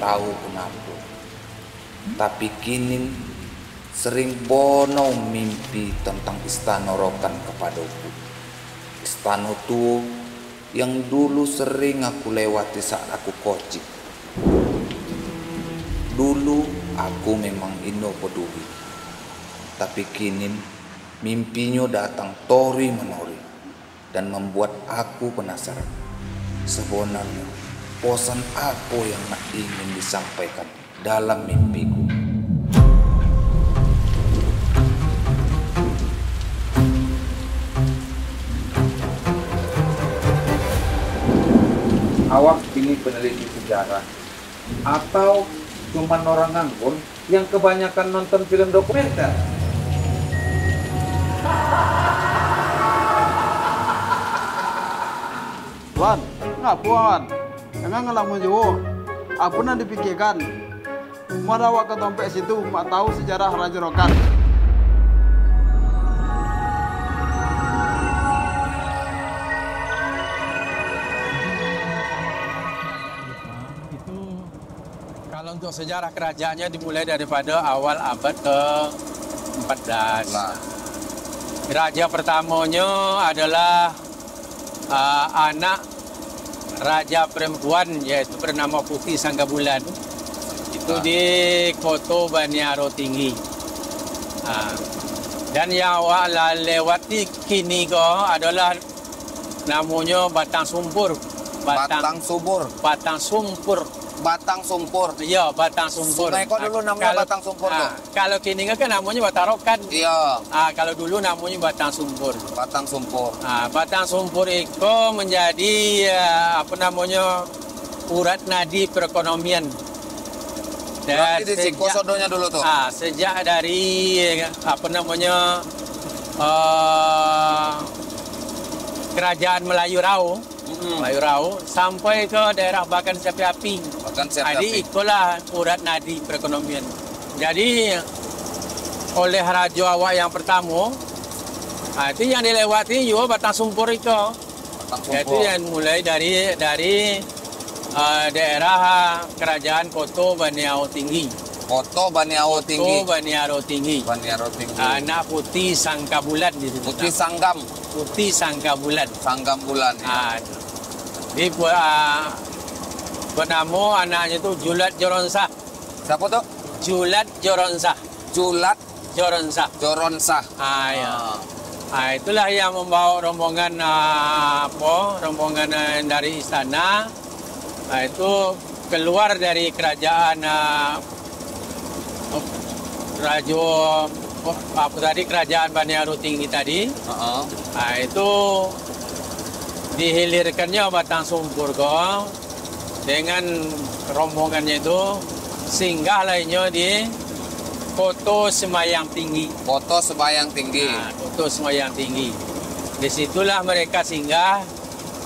tahu kenapa. Tapi kini sering bono mimpi tentang istana rokan kepadaku. Istana tua yang dulu sering aku lewati saat aku kocik. Dulu aku memang ino peduli. Tapi kini mimpinya datang tori menori dan membuat aku penasaran. Sebenarnya pesan apa yang nak ingin disampaikan dalam mimpiku? Awak pilih peneliti sejarah atau cuman orang nganggur yang kebanyakan nonton film dokumenter? Wan, ngapuan? Emang ngelamun jauh? Apa yang dipikirkan? Mana awak ke dompet situ, mak tahu sejarah Raja Rokan. Kalau untuk sejarah kerajaannya dimulai daripada awal abad ke-14. Raja pertamanya adalah anak raja perempuan yaitu bernama Putih Sanggabulan. Itu di Kota Baniaro Tinggi. Dan yang awak lewati kini adalah namanya Batang Sumpur. Batang Subur. Batang Sumpur. Batang Sumpur. Iya, Batang Sumpur. Sungai kau dulu namanya Batang Sumpur tuh. Kalau kini kan namanya Batang Rokan. Iya. Kalau dulu namanya Batang Sumpur. Batang Sumpur. Batang Sumpur itu menjadi urat nadi perekonomian. Berarti di Sikosodonya dulu tuh. Sejak dari kerajaan Melayu Rau. Melayu Rau sampai ke daerah Bakan Sepi Api. Jadi itulah urat nadi perekonomian. Jadi oleh raja awak yang pertama, itu yang dilewati juga Batang Sumpur itu. Itu yang mulai dari daerah kerajaan Kota Baniaro Tinggi. Kota Baniaro Tinggi. Kota Baniaro Tinggi. Baniaro Tinggi. Anak Putih Sangkabulan di situ. Putih Sanggam. Putih Sangkabulan. Sanggam bulan. Dia bernama anaknya itu Julat Joronsah. Siapa tuh? Julat Joronsah. Julat Joronsah. Joronsah. Ya. Itulah yang membawa rombongan rombongan dari istana. Itu keluar dari kerajaan kerajaan Baniaro Tinggi tadi. Itu dihilirkannya Batang Sumpur dengan rombongannya itu singgah lainnya di Kota Semayang Tinggi. Kota Semayang Tinggi. Kota Semayang Tinggi. Disitulah mereka singgah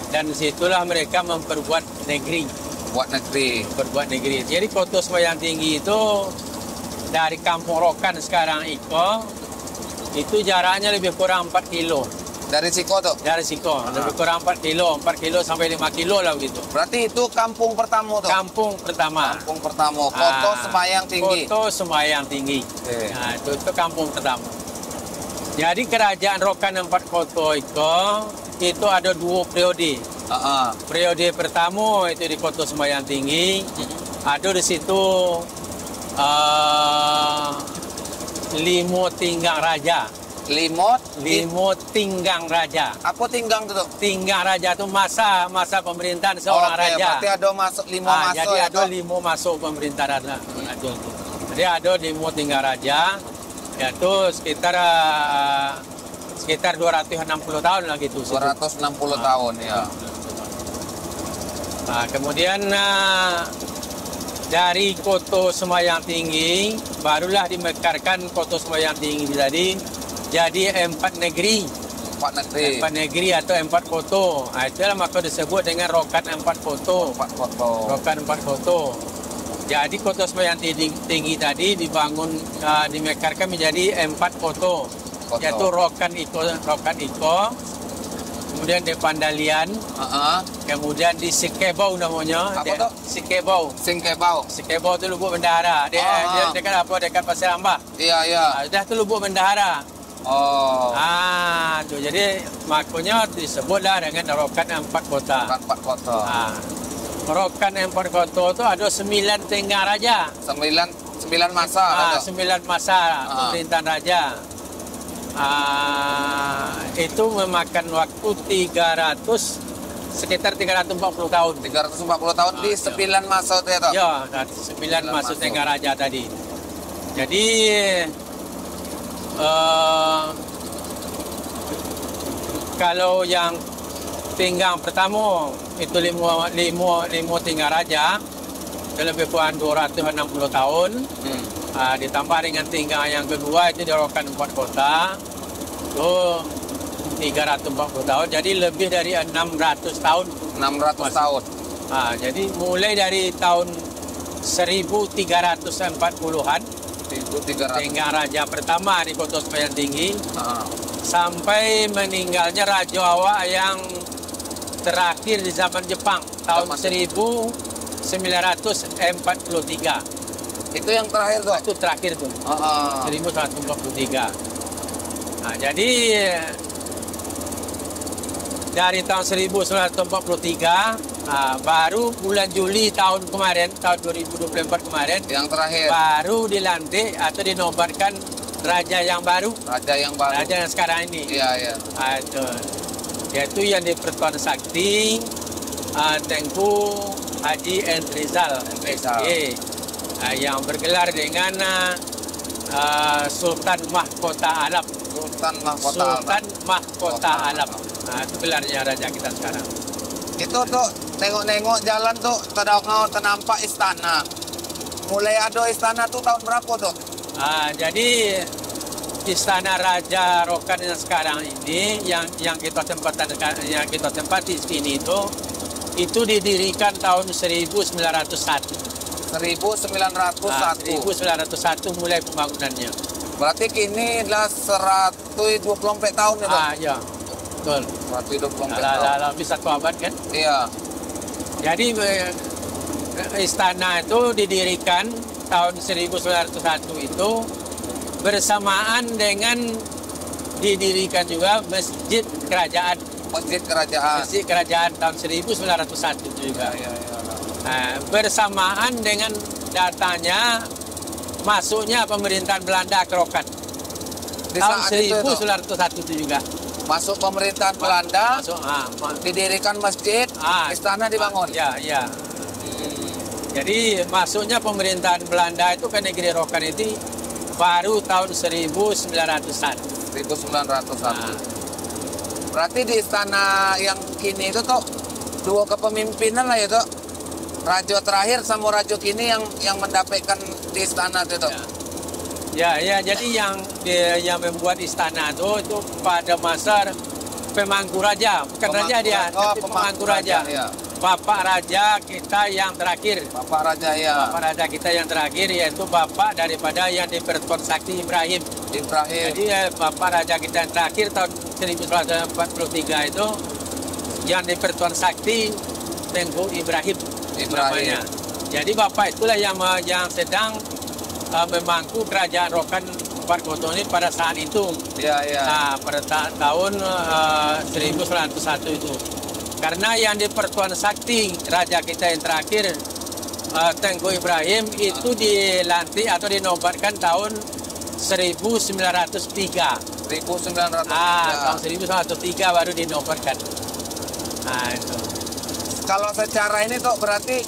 dan disitulah mereka memperbuat negeri. Berbuat negeri. Jadi Kota Semayang Tinggi itu dari Kampung Rokan sekarang itu jaraknya lebih kurang 4 kilo. Dari Siko tuh? Dari Siko, lebih kurang 4 kilo sampai 5 kilo lah begitu. Berarti itu kampung pertama tuh? Kampung pertama. Kampung pertama, Kota Semayang Tinggi. Kota Semayang Tinggi. Itu kampung pertama. Jadi kerajaan Rokan 4 kota itu ada 2 periode. Periode pertama itu di Kota Semayang Tinggi. Ada di situ 5 tinggang raja. Limo Tinggang raja. Apa tinggang itu? Tinggang raja itu masa pemerintahan seorang raja. Berarti ada masuk 5 masuk. Jadi ada 5 masuk pemerintahan. Jadi ada 5 tinggang raja. Yaitu sekitar 260 tahun lah gitu. 260 tahun ya. Kemudian dari Kota Semayang Tinggi barulah dimekarkan Kota Semayang Tinggi tadi. Jadi 4 negeri. 4 negeri atau 4 kota. Itulah maka disebut dengan Rokan 4 kota. Rokan 4 kota. Jadi Kota Semayang Tinggi tadi dimekarkan menjadi 4 kota. Yaitu Rokan Iko, kemudian di Pandalian, Kemudian di Sikebau namanya. Apa tuh? Sikebau. Singkebau. Sikebau itu lubuk bendahara. Dia dekat apa? Dekat Pasir Ambah. Iya, iya. Dah tu lubuk bendahara. Oh. Tu jadi makanya disebutlah dengan rokan 4 kota. Empat kota. Rokan 4 kota itu ada 9 tinggal raja. 9 masa. 9 masa pemerintahan raja. Itu memakan waktu sekitar 340 tahun. 340 tahun di 9 masa itu ya toh? Ya, 9 masa tinggal raja tadi. Jadi kalau yang tinggal pertama itu lima tinggal raja, lebih kurang 260 tahun. Ditambah dengan tinggal yang kedua itu di Rokan 4 kota, itu 340 tahun, jadi lebih dari 600 tahun. 600 tahun. Jadi mulai dari tahun 1340-an, 1300. tinggal raja pertama di Kota Semayang Tinggi, sampai meninggalnya Raja Awak yang terakhir di zaman Jepang, tahun 1943. Itu yang terakhir tuh? Itu terakhir tuh, 1943. Jadi dari tahun 1943, baru bulan Juli tahun kemarin, tahun 2024 kemarin, yang terakhir baru dilantik atau dinobatkan raja yang baru. Raja yang baru. Raja yang sekarang ini. Iya, iya. Itu. Yaitu yang di Pertuan Sakti, Tengku Haji Endrizal. Yang bergelar dengan Sultan Mahkota Alam. Sultan Mahkota Alam. Itu gelarnya raja kita sekarang. Itu tuh nengok-nengok jalan tuh ternampak istana. Mulai ada istana tuh tahun berapa tuh? Jadi istana Raja Rokan yang sekarang ini yang kita tempati sini itu didirikan tahun 1901. 1901 mulai pembangunannya. Berarti kini adalah 124 tahun ya, Bang? Ya, betul. 124 tahun. Lebih 1 abad kan? Iya. Jadi istana itu didirikan tahun 1901 itu bersamaan dengan didirikan juga Masjid Kerajaan. Masjid Kerajaan tahun 1901 juga. Iya. Bersamaan dengan datanya masuknya pemerintahan Belanda ke Rokan. Tahun 1901 itu juga. Masuk pemerintahan Belanda, didirikan masjid, istana dibangun. Ya. Jadi masuknya pemerintahan Belanda itu ke negeri Rokan itu baru tahun 1901. 1901. Berarti di istana yang kini itu tuh 2 kepemimpinan lah ya tuh. Raja terakhir sama raja kini yang mendapatkan di istana itu. Ya, jadi yang membuat istana itu pada masa pemangku raja, bukan raja dia, tapi pemangku raja. Ya. Bapak raja kita yang terakhir. Bapak raja kita yang terakhir yaitu bapak daripada yang di Pertuan Sakti Ibrahim. Jadi bapak raja kita yang terakhir tahun 1943 itu yang di Pertuan Sakti Tengku Ibrahim. Namanya. Jadi bapak itulah yang sedang memangku kerajaan Rokan 4 kota ini pada saat itu. Iya. Pada tahun 1901 itu. Karena yang di Pertuan Sakti raja kita yang terakhir Tengku Ibrahim itu dilantik atau dinobatkan tahun 1903. 1903. Tahun 1903 baru dinobatkan. Itu. Kalau secara ini tuh berarti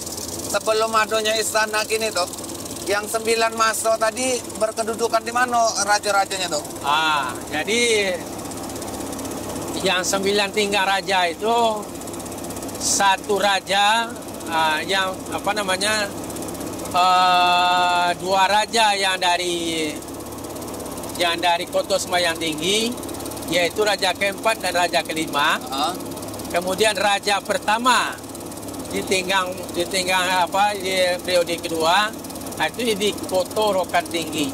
sebelum adanya istana kini tuh, yang 9 masa tadi berkedudukan di mana raja-rajanya tuh? Jadi yang 9 tinggal raja itu satu raja yang 2 raja yang dari Kota Semayang Tinggi, yaitu raja keempat dan raja kelima. Kemudian raja pertama ditinggal di periode kedua, itu di Kota Rokan Tinggi.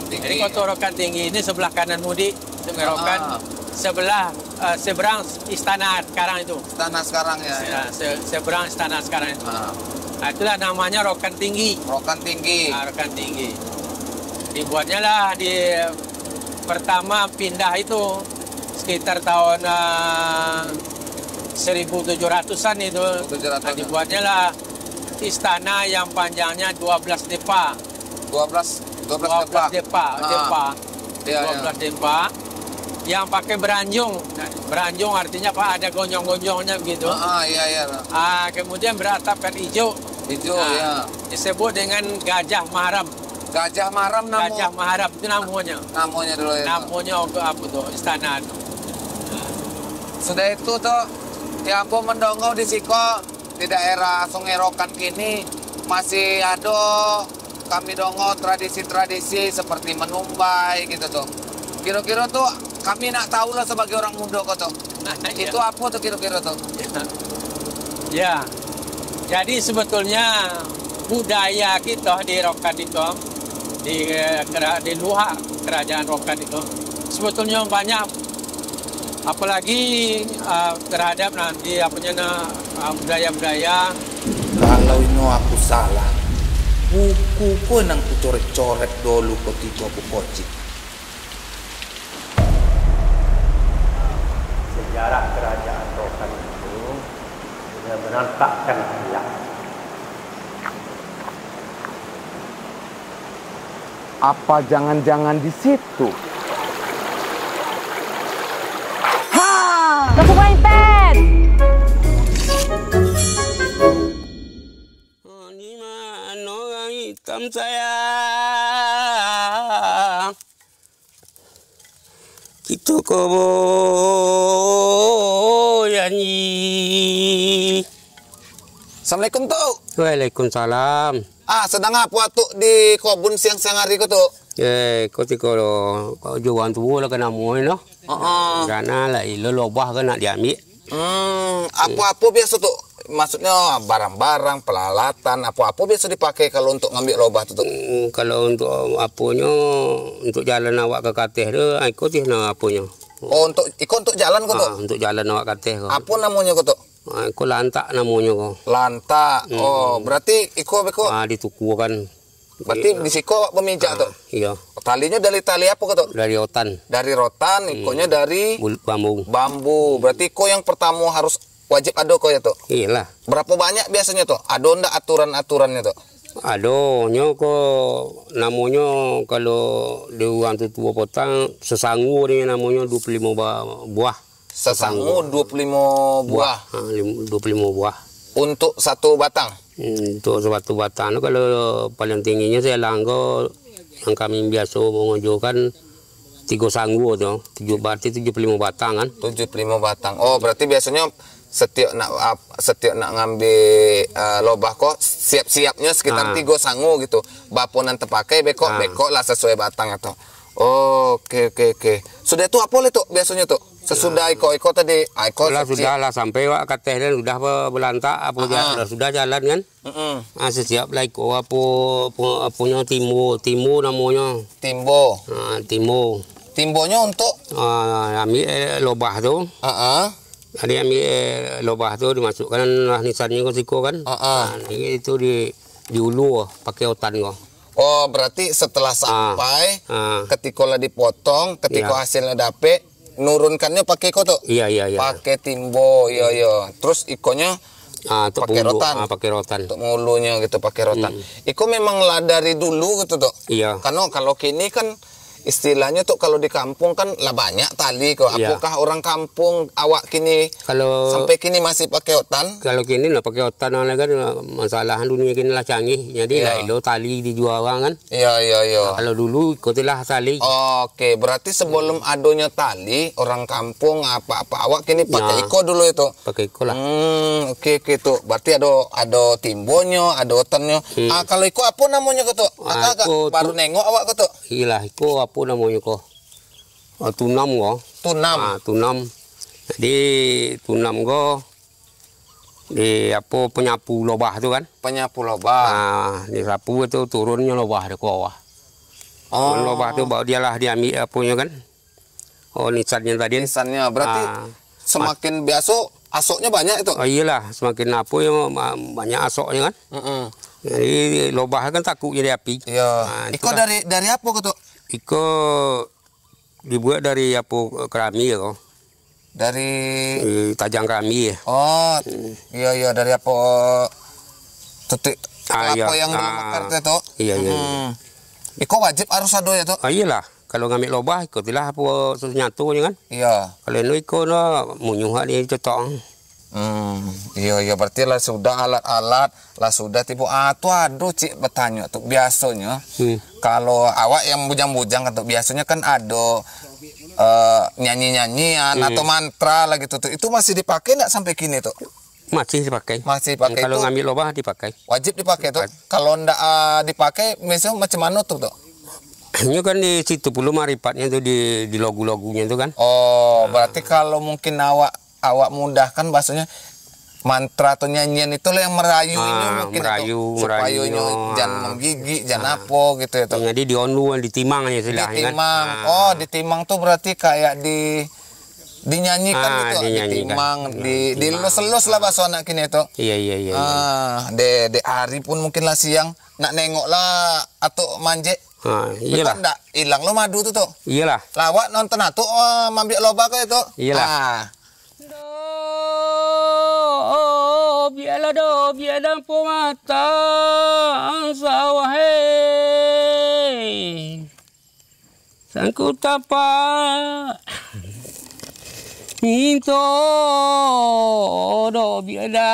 Jadi Kota Rokan Tinggi ini sebelah kanan Mudik, Sungai Rokan, sebelah seberang istana sekarang itu. Istana sekarang ya. Seberang istana sekarang itu. Nah, itulah namanya Rokan Tinggi. Rokan Tinggi. Rokan Tinggi. Dibuatnya lah di pertama pindah itu sekitar tahun 1700-an itu. 1700-an. Nah, dibuatnya lah istana yang panjangnya 12 depa. 12 depa. Iya, 12 depa. Yang pakai beranjung. Nah, beranjung artinya Pak ada gonjong-gonjongnya begitu. Iya. Kemudian beratapkan hijau. Hijau Nah, ya. disebut dengan Gajah Mahram. Gajah Mahram Gajah Mahram itu namanya. namanya dulu ya. Namanya apa tuh istana itu. Sudah itu tuh yang aku mendongeng di Siko di daerah Sungai Rokan kini masih ada kami dongo tradisi-tradisi seperti menumbai gitu tuh. Kira-kira tuh kami nak tahu lah sebagai orang muda kok tuh. Itu apa tuh kira-kira tuh? Ya. Jadi sebetulnya budaya kita di Rokan itu di luar kerajaan Rokan itu sebetulnya banyak, apalagi terhadap nanti budaya-budaya. Kalau ini aku salah, buku pun yang ku coret-coret dulu ketika aku kocik. Sejarah kerajaan Rokan itu benar-benar takkan hilang. Apa jangan-jangan di situ? Aku main pet. Di mana orang hitam saya? Kita kau nyanyi. Assalamualaikum tuh. Waalaikumsalam. Sedang apa tuh di kebun siang-siang hari kau tuh? Kau tiko lo kau jualan tu lah kena muai no. Karena lah ilo lobah kena diambil. Apa-apa biasa tuh? Maksudnya barang-barang, pelalatan, apa-apa biasa dipakai kalau untuk ngambil lobah tuh? Kalau untuk apanya, untuk jalan awak ke Kateh tu, ikut dia nak apanya. Oh, untuk jalan kau tuh? Untuk jalan awak Kateh kau. Apa namanya kau tuh? Ikut lantak namanya kau. Lantak. Oh, berarti beko. Di tuku kan. Berarti di siko pemijak tuh. Iya. Talinya dari tali apa kau tuh? Dari rotan. Dari rotan, ikonya dari Bambu. bambu. Berarti iko yang pertama harus wajib ada kau ya tuh. Iyalah. Berapa banyak biasanya tuh? Ada ndak aturan-aturannya tuh? Aduhnya kok namanya kalau di orang tua potang sesanggu dia namanya 25 buah. Sesanggu 25 buah. 25 buah. Untuk satu batang. Untuk satu batang kalau paling tingginya saya langgo yang kami biasa mengajukan 3 sanggu tuh. 7 berarti 75 batang kan. 75 batang. Oh, berarti biasanya setiap nak ngambil lobah kok siap-siapnya sekitar 3 sangu gitu. Baponan terpakai bekok lah sesuai batang atau. Oh, oke. Sudah itu apa tuh biasanya tuh? Sesudah iko tadi, sudah lah sampai wak Kateh dan sudah belantak sudah jalan kan. Sesiap lah iko punya timbo namanya. Timbo. Timbonya untuk ambil lobah tu. Jadi ambil lobah tu dimasukkan nisannya ke siko kan. Itu diulu pakai otan kok. Oh, berarti setelah sampai ketika lah dipotong, ketika hasilnya dapet, nurunkannya pakai koto. Iya. Pakai timbo, iya. Terus ikonya pakai rotan. Pakai rotan. Untuk mulunya gitu pakai rotan. Iko memang lah dari dulu gitu tuh. Iya. Karena kalau kini kan istilahnya tuh kalau di kampung kan lah banyak tali kok. Apakah orang kampung awak kini kalau sampai kini masih pakai otan? Kalau kini lah pakai otan kan masalah dunia kini lah canggih. Jadi lah ilo tali dijual orang kan. Iya. Kalau dulu ikutilah tali. Oke, berarti sebelum adanya tali orang kampung apa-apa awak kini pakai iko dulu itu. Pakai iko lah. Oke tuh. Berarti ada timbonya, ada otannya. Kalau iko apa namanya kok tuh? Baru nengok awak kok tuh. Iyalah iko apa namanya kok? Tunam kok. Tunam. Jadi tunam kok di apa penyapu lobah tu kan? Penyapu lobah. Disapu itu turunnya lobah di bawah. Lobah tu bawa dia lah diambil apanya kan? Oh, nisannya tadi. Nisannya berarti semakin biasa asoknya banyak itu. Oh iyalah, semakin napu ya banyak asoknya kan. Jadi lobah kan takut jadi api. Iya. Nah, Iko dari apa gitu? Iko dibuat dari apa kerami ya kok. Dari tajang kerami ya. Oh, iya dari apa tutik iya. apa yang belum mekar itu? Iya. Iko wajib harus ada ya tuh. Oh iyalah, kalau ngambil lobah ikutilah apa nyatu kan. Iya. Kalau nu iko no munyuh dia cocok. Iya berarti lah sudah alat-alat lah sudah tipu tuh aduh cik bertanya tuh biasanya kalau awak yang bujang-bujang atau biasanya kan ada nyanyi-nyanyian atau mantra lah gitu tuh itu masih dipakai nggak sampai kini tuh? Masih dipakai. Kalau itu, ngambil lobah dipakai. Wajib dipakai tuh. Kalau ndak dipakai misalnya macam mana tuh tuh? Ini kan di situ puluh maripatnya tuh di logo-logonya itu kan. Oh, berarti kalau mungkin awak mudah kan bahasanya mantra atau nyanyian itu yang merayu ini mungkin supaya jangan menggigit, jangan apa gitu ya tuh. Jadi diondu, ditimang aja istilahnya. Ditimang. Oh, ditimang tuh berarti kayak dinyanyikan gitu, ditimang, dilus-lus lah bahasa anak kini itu. Iya. De hari pun mungkin lah siang nak nengok lah atau manje. Iyalah. Ndak hilang lo madu tuh. Iyalah. Lawak nonton atuh mambik loba ke itu. Iyalah. Biarlah po mata sawah sangku tapa minto do biadang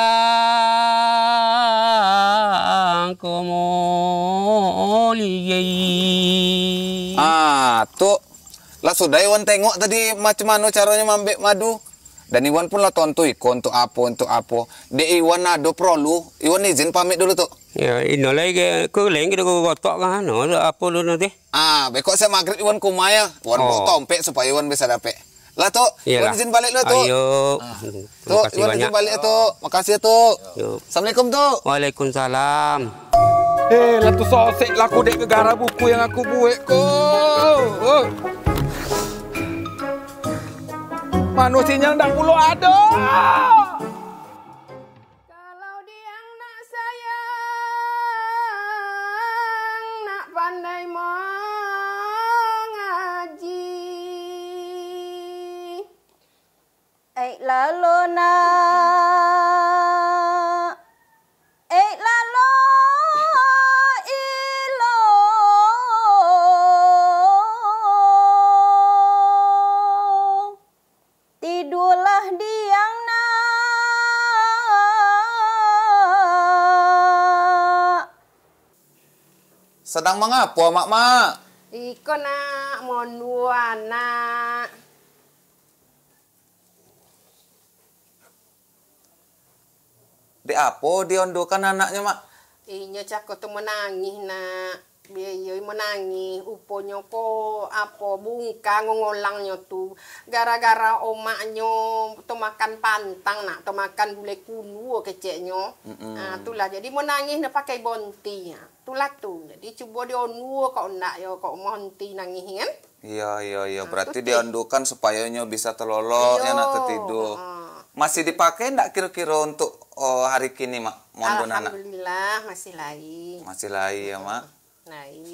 komoli. Tuh lah sudah Iwan tengok tadi macam mana caranya mambik madu. Dan Iwan pun lah tonton untuk apa. De Iwan ada perlu, Iwan izin pamit dulu tuh. Ya, ini lagi keleng kita gotok kan, apa dulu nanti? Bekok saya maghrib Iwan kumaya, Iwan bawa tompek supaya Iwan bisa dapet. Lah tuh, Iwan izin balik dulu tuh. Ayo. Tuh, Iwan izin balik tuh. Makasih tuh. Assalamualaikum tuh. Waalaikumsalam. Lah tuh sosek laku dek gegara buku yang aku buat kok. Manusianya ndang pulau ada. Kalau dia nak sayang, nak pandai mengaji. Lalu nak, lalu ilo. Tidurlah diang nak. Sedang mengapa, mak? Iko nak mondu anak. Di apa diondokan anaknya, mak? Inya cako tu menangis nak. Biaya menangis, uponya ko apa bungka ngolangnya tu gara-gara omaknya tu makan pantang nak, tu makan gulai kunu keceknya. Itulah jadi menangis nak pakai bonti. Itulah tu. Jadi cuba dia onu kau nak ya kau monti nangis kan? Iya. Berarti diondokan supaya nyo bisa telolo ya nak tertidur. Masih dipakai ndak kira-kira untuk hari kini, mak? Alhamdulillah masih lagi. Masih lagi ya, mak.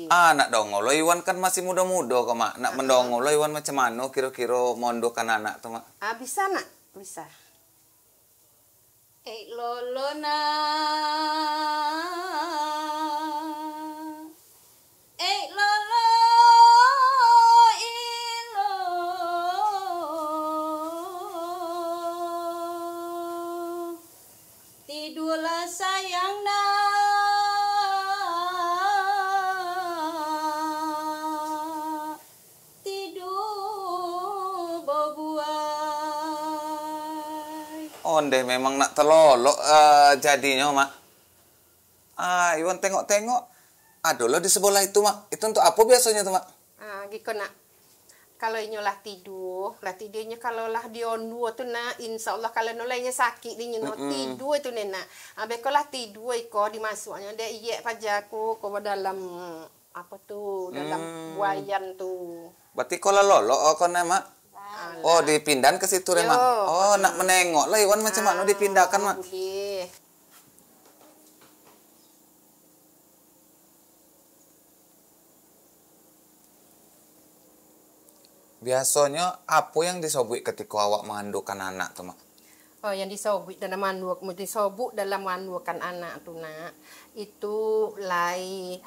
Nak dongolo Iwan kan masih muda-muda kok, mak. Nak mendongolo Iwan macam mana kira-kira mondokan anak tuh, mak? Bisa nak, bisa. Lolo nak. Lolo ilo. Tidurlah sayang nak. Onde memang nak telolok jadinya, mak. Iwan tengok-tengok. Aduh lo di sebelah itu, mak. Itu untuk apa biasanya tuh, mak? Gitu nak. Kalau inyolah tidurnya kalau lah diondu tu nak, insya Allah kalau nolainya sakit dia tidur tu nak. Bekolah tidur iko dimasuknya dia iye pajaku ko dalam apa tu dalam buayan tu. Berarti kalau lolo kau mak? Oh, dipindahan ke situ Mak. Oh, nak menengok lah Iwan macam mana dipindahkan Mak. Boleh. Biasanya apa yang disobui ketika awak mengandungkan anak tuh Mak? Oh, yang disobuk dalam mengandungkan anak tuh nak, itu lai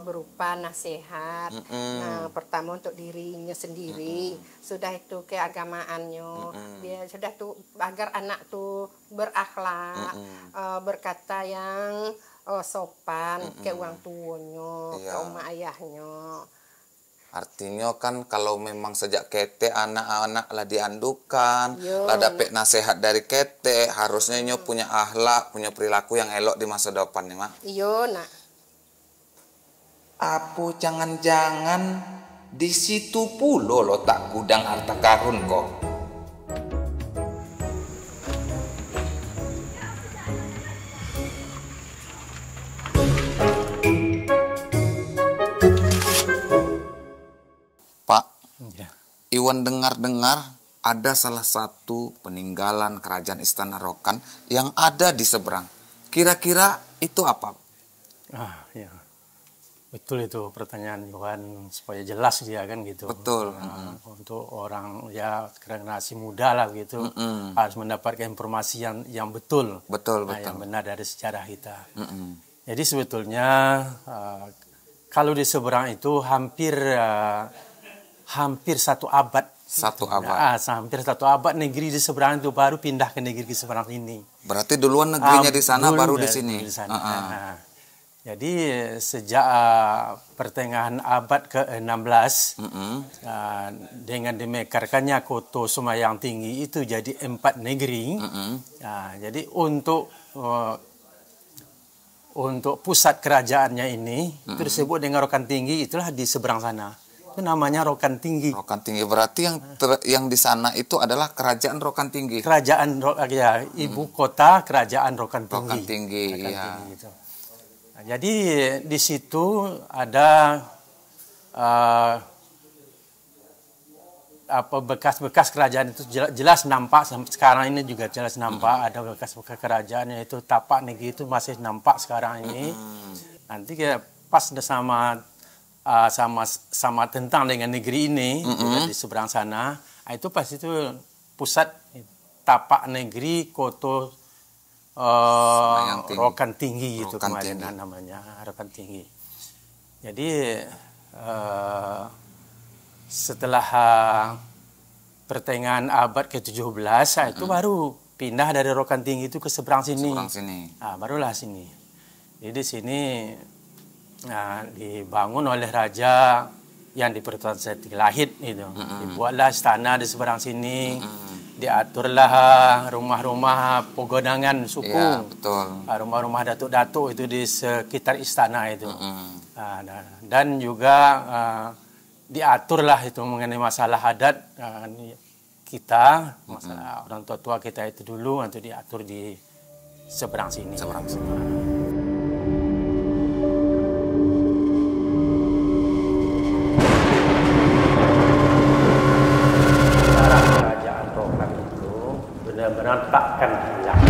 berupa nasihat. Nah, pertama untuk dirinya sendiri, sudah itu keagamaannya, dia sudah tuh agar anak tuh berakhlak, berkata yang sopan ke orang tuanya, ke oma ayahnya. Artinya kan kalau memang sejak kete anak-anak lah diandukan, lah dapat nasihat dari kete, harusnya nyo punya akhlak, punya perilaku yang elok di masa depan nih Mak. Iya nak. Apa jangan-jangan di situ pula lo tak gudang harta karun kok? Pak, Iwan dengar-dengar ada salah satu peninggalan kerajaan Istana Rokan yang ada di seberang. Kira-kira itu apa? Ya. Betul itu pertanyaan Iwan, supaya jelas dia kan gitu. Betul. Untuk orang ya generasi muda lah gitu, harus mendapatkan informasi yang betul. Betul. Yang benar dari sejarah kita. Jadi sebetulnya kalau di seberang itu hampir 1 abad. 1 abad. Hampir 1 abad negeri di seberang itu baru pindah ke negeri di seberang ini. Berarti duluan negerinya di sana baru di sini. Jadi sejak pertengahan abad ke-16 dengan dimekarkannya kota Semayang Tinggi itu jadi 4 negeri. Jadi untuk pusat kerajaannya ini itu disebut dengan Rokan Tinggi, itulah di seberang sana. Itu namanya Rokan Tinggi. Rokan Tinggi berarti yang di sana itu adalah kerajaan Rokan Tinggi. Kerajaan ya, ibu kota kerajaan Rokan Tinggi. Rokan Tinggi, ya. Gitu. Nah, jadi di situ ada bekas-bekas kerajaan itu jelas nampak, sampai sekarang ini juga jelas nampak ada bekas-bekas kerajaan, yaitu tapak negeri itu masih nampak sekarang ini. Nanti pas sama tentang dengan negeri ini di seberang sana, itu pas itu pusat tapak negeri kota Rokan Tinggi itu kemarin namanya Rokan Tinggi. Jadi setelah pertengahan abad ke-17 itu baru pindah dari Rokan Tinggi itu ke seberang sini. Barulah sini. Jadi di sini dibangun oleh raja yang di Pertuan Seti Lahit itu. Dibuatlah istana di seberang sini. Diaturlah rumah-rumah pegodangan suku. Ya, betul. Rumah-rumah datuk-datuk itu di sekitar istana itu. Dan juga diaturlah itu mengenai masalah adat kita, masalah orang tua kita itu dulu untuk diatur di seberang sini. Kerajaan Rokan itu benar-benar takkan hilang.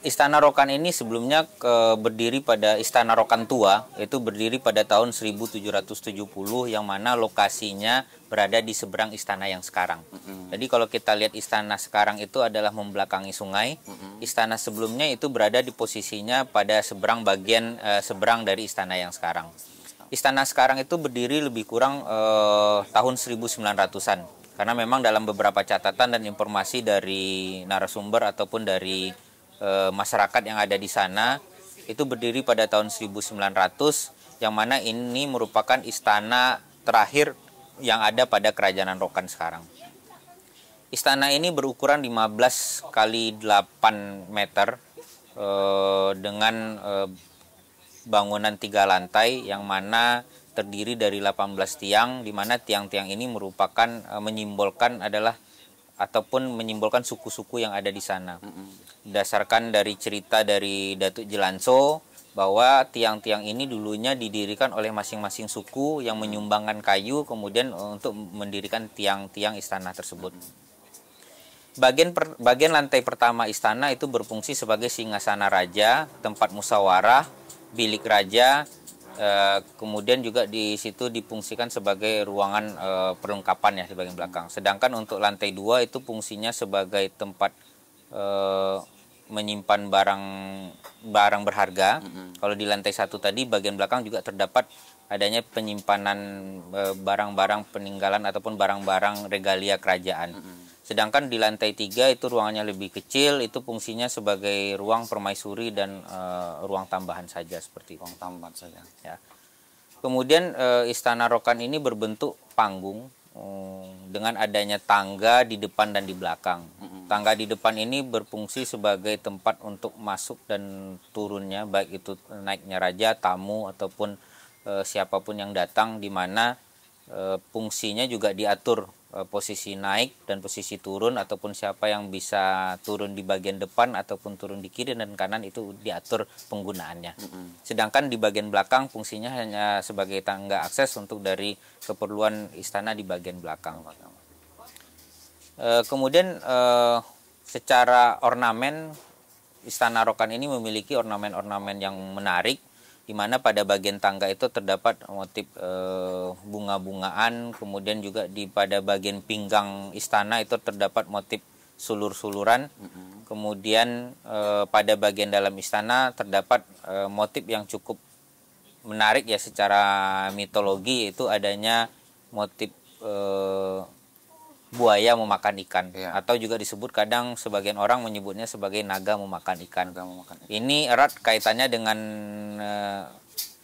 Istana Rokan ini sebelumnya berdiri pada Istana Rokan Tua, itu berdiri pada tahun 1770 yang mana lokasinya berada di seberang istana yang sekarang. Jadi kalau kita lihat istana sekarang itu adalah membelakangi sungai, istana sebelumnya itu berada di posisinya pada seberang bagian seberang dari istana yang sekarang. Istana sekarang itu berdiri lebih kurang tahun 1900-an. Karena memang dalam beberapa catatan dan informasi dari narasumber ataupun dari masyarakat yang ada di sana itu berdiri pada tahun 1900, yang mana ini merupakan istana terakhir yang ada pada Kerajaan Rokan sekarang. Istana ini berukuran 15 kali 8 meter dengan bangunan 3 lantai yang mana terdiri dari 18 tiang, di mana tiang-tiang ini merupakan menyimbolkan adalah ataupun menyimbolkan suku-suku yang ada di sana. Berdasarkan dari cerita dari Datuk Jelanso bahwa tiang-tiang ini dulunya didirikan oleh masing-masing suku yang menyumbangkan kayu kemudian untuk mendirikan tiang-tiang istana tersebut. Bagian lantai pertama istana itu berfungsi sebagai singgasana raja, tempat musyawarah, bilik raja, kemudian juga di situ difungsikan sebagai ruangan perlengkapan ya di bagian belakang. Sedangkan untuk lantai 2 itu fungsinya sebagai tempat menyimpan barang berharga. Kalau di lantai 1 tadi bagian belakang juga terdapat adanya penyimpanan barang-barang peninggalan ataupun barang-barang regalia kerajaan. Sedangkan di lantai 3 itu ruangannya lebih kecil, itu fungsinya sebagai ruang permaisuri dan ruang tambahan saja seperti itu. Ruang tambahan saja. Ya. Kemudian Istana Rokan ini berbentuk panggung dengan adanya tangga di depan dan di belakang. Tangga di depan ini berfungsi sebagai tempat untuk masuk dan turunnya, baik itu naiknya raja, tamu ataupun siapapun yang datang, di mana fungsinya juga diatur posisi naik dan posisi turun, ataupun siapa yang bisa turun di bagian depan ataupun turun di kiri dan kanan itu diatur penggunaannya. Sedangkan di bagian belakang fungsinya hanya sebagai tangga akses untuk dari keperluan istana di bagian belakang. Kemudian secara ornamen, Istana Rokan ini memiliki ornamen-ornamen yang menarik, di mana pada bagian tangga itu terdapat motif bunga-bungaan, kemudian juga pada bagian pinggang istana itu terdapat motif sulur-suluran, kemudian pada bagian dalam istana terdapat motif yang cukup menarik ya secara mitologi, itu adanya motif buaya memakan ikan, atau juga disebut kadang sebagian orang menyebutnya sebagai naga memakan ikan. Ini erat kaitannya dengan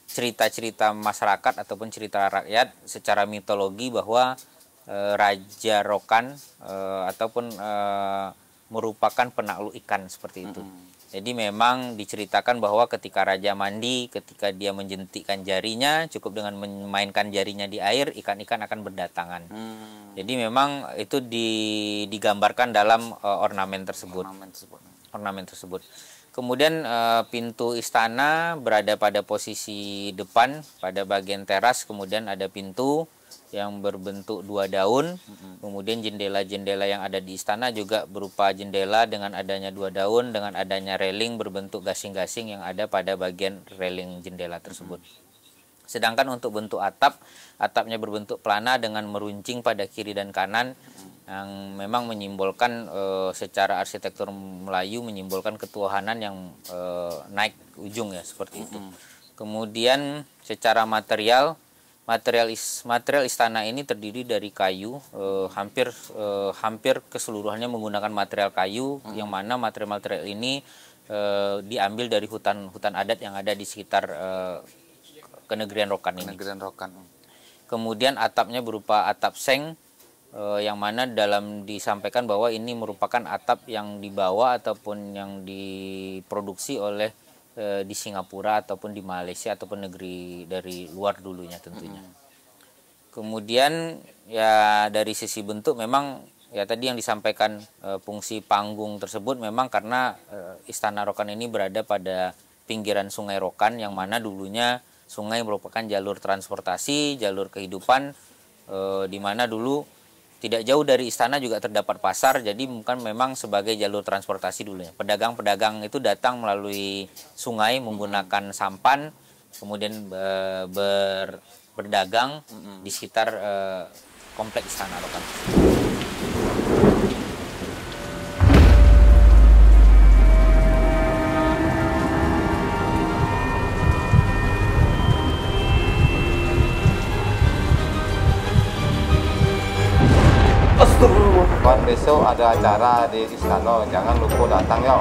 cerita-cerita masyarakat ataupun cerita rakyat secara mitologi bahwa Raja Rokan ataupun merupakan penakluk ikan seperti itu. Jadi memang diceritakan bahwa ketika raja mandi, ketika dia menjentikkan jarinya, cukup dengan memainkan jarinya di air, ikan-ikan akan berdatangan. Jadi memang itu digambarkan dalam ornamen tersebut. Kemudian pintu istana berada pada posisi depan, pada bagian teras, kemudian ada pintu yang berbentuk 2 daun. Kemudian jendela-jendela yang ada di istana juga berupa jendela dengan adanya 2 daun, dengan adanya railing berbentuk gasing-gasing yang ada pada bagian railing jendela tersebut. Sedangkan untuk bentuk atapnya berbentuk pelana dengan meruncing pada kiri dan kanan, yang memang menyimbolkan secara arsitektur Melayu menyimbolkan ketuhanan yang naik ujung ya seperti itu. Kemudian secara material istana ini terdiri dari kayu, hampir keseluruhannya menggunakan material kayu, yang mana material-material ini diambil dari hutan adat yang ada di sekitar kenegerian Rokan ini. Kemudian atapnya berupa atap seng, yang mana dalam disampaikan bahwa ini merupakan atap yang dibawa ataupun yang diproduksi oleh di Singapura ataupun di Malaysia ataupun negeri dari luar dulunya tentunya. Kemudian ya dari sisi bentuk memang ya tadi yang disampaikan fungsi panggung tersebut memang karena Istana Rokan ini berada pada pinggiran Sungai Rokan, yang mana dulunya sungai merupakan jalur transportasi, jalur kehidupan, di mana dulu tidak jauh dari istana juga terdapat pasar, jadi bukan memang sebagai jalur transportasi dulunya. Pedagang-pedagang itu datang melalui sungai menggunakan sampan, kemudian berdagang di sekitar kompleks Istana Rokan. Kawan, besok ada acara di istana, jangan lupa datang ya.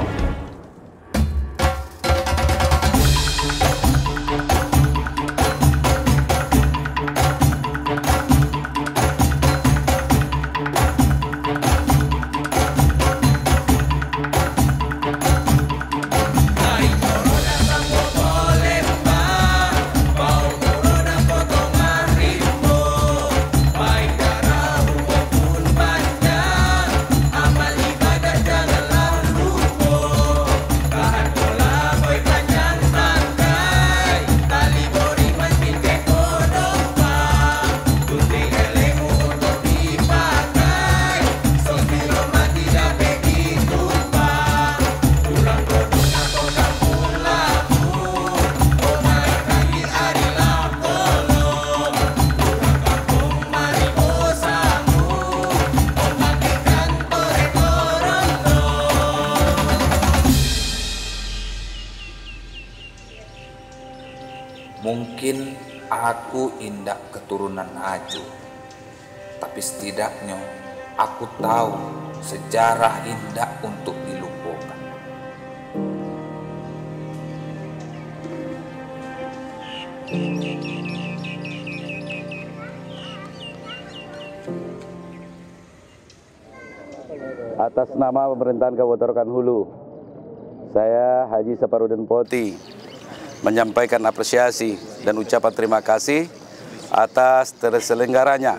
Mungkin aku indak keturunan Aju, tapi setidaknya aku tahu sejarah indak untuk dilupakan. Atas nama pemerintahan Kabupaten Rokan Hulu, saya Haji Saparudin Poti menyampaikan apresiasi dan ucapan terima kasih atas terselenggaranya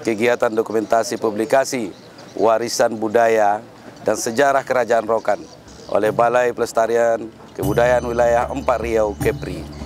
kegiatan dokumentasi publikasi warisan budaya dan sejarah Kerajaan Rokan oleh Balai Pelestarian Kebudayaan Wilayah 4 Riau Kepri.